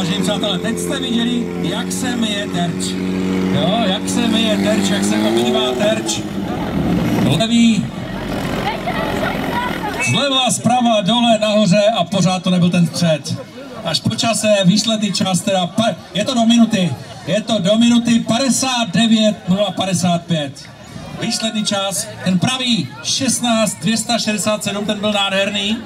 vážení přátelé, teď jste viděli, jak se myje terč. Jo, jak se myje terč, jak se obývá terč. Levý, zleva, zprava, dole, nahoře a pořád to nebyl ten střed. Až po čase výsledný čas, teda je to do minuty 59:55. Výsledný čas, ten pravý 16:267, ten byl nádherný.